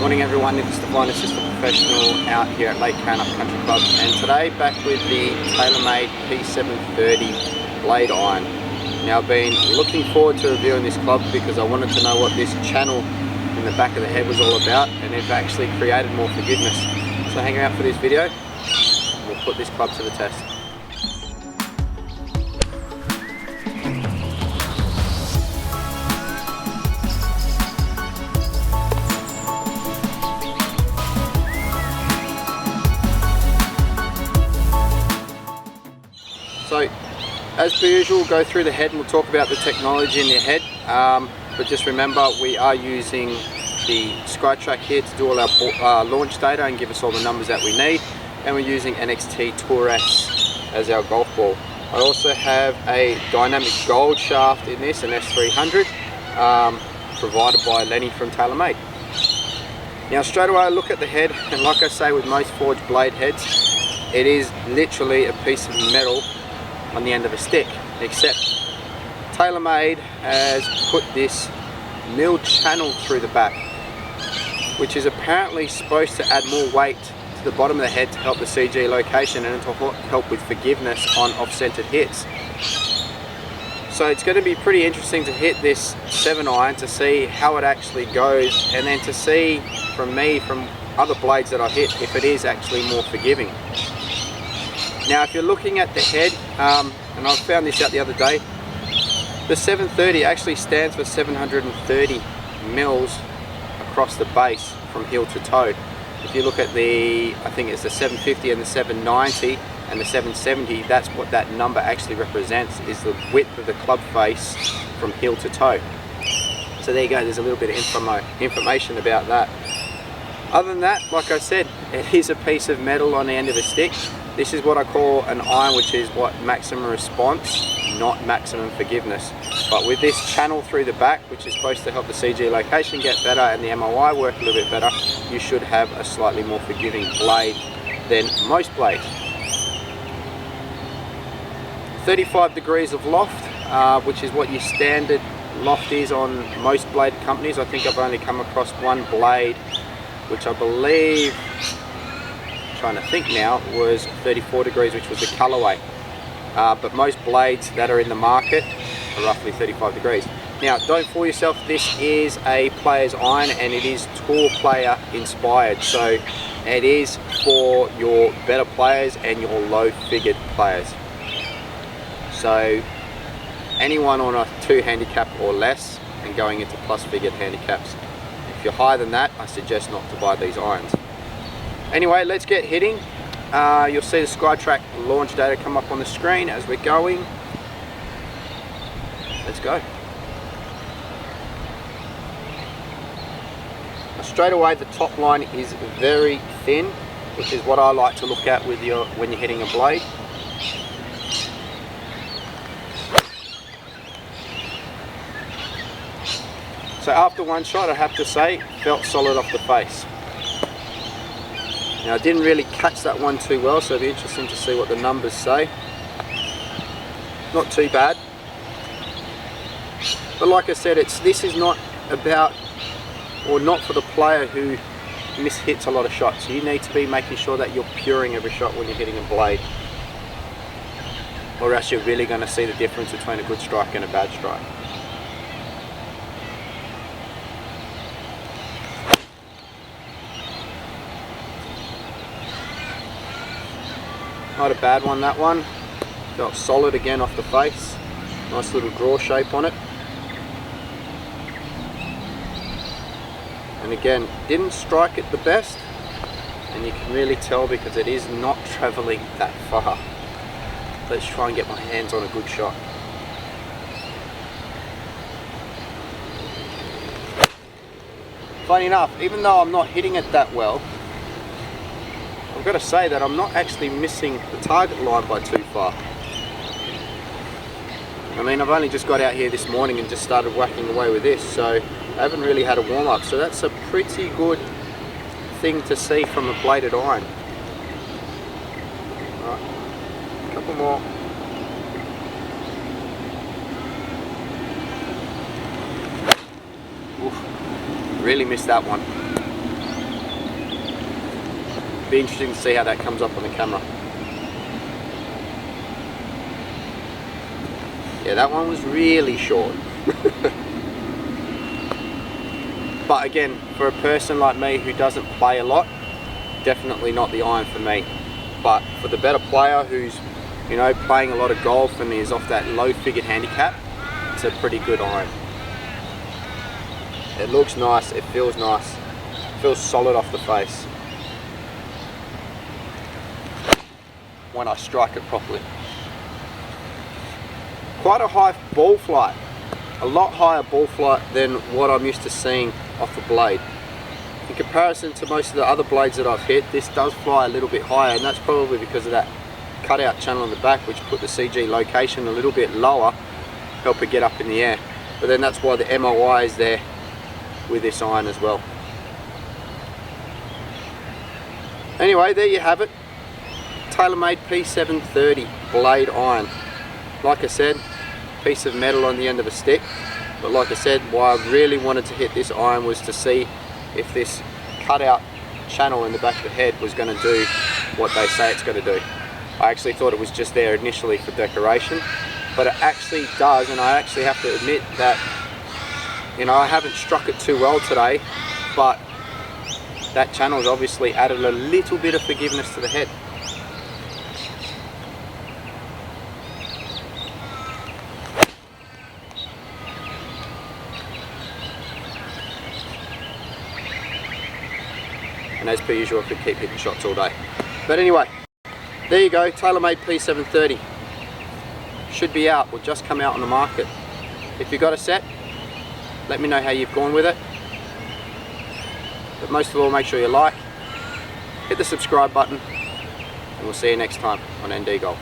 Morning everyone, it's the Fine Assistant Professional out here at Lake Canon Country Club, and today back with the TaylorMade P730 blade iron. Now I've been looking forward to reviewing this club because I wanted to know what this channel in the back of the head was all about, and it actually created more forgiveness. So hang out for this video, we'll put this club to the test. So, as per usual, we'll go through the head and we'll talk about the technology in the head. But just remember, we are using the SkyTrack here to do all our launch data and give us all the numbers that we need. And we're using NXT Tour S as our golf ball. I also have a dynamic gold shaft in this, an S300, provided by Lenny from TaylorMade. Now straight away I look at the head, and like I say with most forged blade heads, it is literally a piece of metal on the end of a stick, except TaylorMade has put this milled channel through the back, which is apparently supposed to add more weight to the bottom of the head to help the CG location and to help with forgiveness on off-centered hits. So it's going to be pretty interesting to hit this 7-iron to see how it actually goes, and then to see from other blades that I hit if it is actually more forgiving. Now if you're looking at the head, and I found this out the other day, the 730 actually stands for 730 mils across the base from heel to toe. If you look at I think it's the 750 and the 790 and the 770, that's what that number actually represents, is the width of the club face from heel to toe. So there you go, there's a little bit of information about that. Other than that, like I said, it is a piece of metal on the end of a stick. This is what I call an iron, which is what maximum response, not maximum forgiveness. But with this channel through the back, which is supposed to help the CG location get better and the MOI work a little bit better, you should have a slightly more forgiving blade than most blades. 35 degrees of loft, which is what your standard loft is on most blade companies. I think I've only come across one blade, which I believe, trying to think now, was 34 degrees, which was the colorway. But most blades that are in the market are roughly 35 degrees. Now don't fool yourself, this is a player's iron and it is tour player inspired, so it is for your better players and your low figured players. So anyone on a 2 handicap or less and going into plus figured handicaps. If you're higher than that, I suggest not to buy these irons. Anyway, let's get hitting. You'll see the SkyTrack launch data come up on the screen as we're going. Let's go. Now, straight away the top line is very thin, which is what I like to look at with when you're hitting a blade. So after one shot, I have to say, felt solid off the face. Now I didn't really catch that one too well, so it'll be interesting to see what the numbers say. Not too bad. But like I said, this is not about, or not for the player who mishits a lot of shots. You need to be making sure that you're puring every shot when you're hitting a blade, or else you're really going to see the difference between a good strike and a bad strike. Not a bad one, that one. Felt solid again off the face. Nice little draw shape on it. And again, didn't strike it the best. And you can really tell because it is not traveling that far. Let's try and get my hands on a good shot. Funny enough, even though I'm not hitting it that well, I've got to say that I'm not actually missing the target line by too far. I mean, I've only just got out here this morning and just started whacking away with this, so I haven't really had a warm-up, so that's a pretty good thing to see from a bladed iron. Alright, a couple more. Oof, really missed that one. be interesting to see how that comes up on the camera. Yeah, that one was really short. But again, for a person like me who doesn't play a lot, definitely not the iron for me. But for the better player who's, you know, playing a lot of golf and is off that low figured handicap, it's a pretty good iron. It looks nice, it feels nice, it feels solid off the face when I strike it properly. Quite a high ball flight, a lot higher ball flight than what I'm used to seeing off the blade. In comparison to most of the other blades that I've hit, this does fly a little bit higher, and that's probably because of that cutout channel in the back, which put the CG location a little bit lower, help it get up in the air. But then that's why the MOI is there with this iron as well. Anyway, there you have it. TaylorMade P730 blade iron. Like I said, piece of metal on the end of a stick. But like I said, why I really wanted to hit this iron was to see if this cutout channel in the back of the head was going to do what they say it's going to do. I actually thought it was just there initially for decoration, but it actually does, and I actually have to admit that, you know, I haven't struck it too well today, but that channel's obviously added a little bit of forgiveness to the head. And as per usual, I could keep hitting shots all day. But anyway, there you go, TaylorMade P730. Should be out, or just come out on the market. If you got a set, let me know how you've gone with it. But most of all, make sure you like, hit the subscribe button, and we'll see you next time on ND Golf.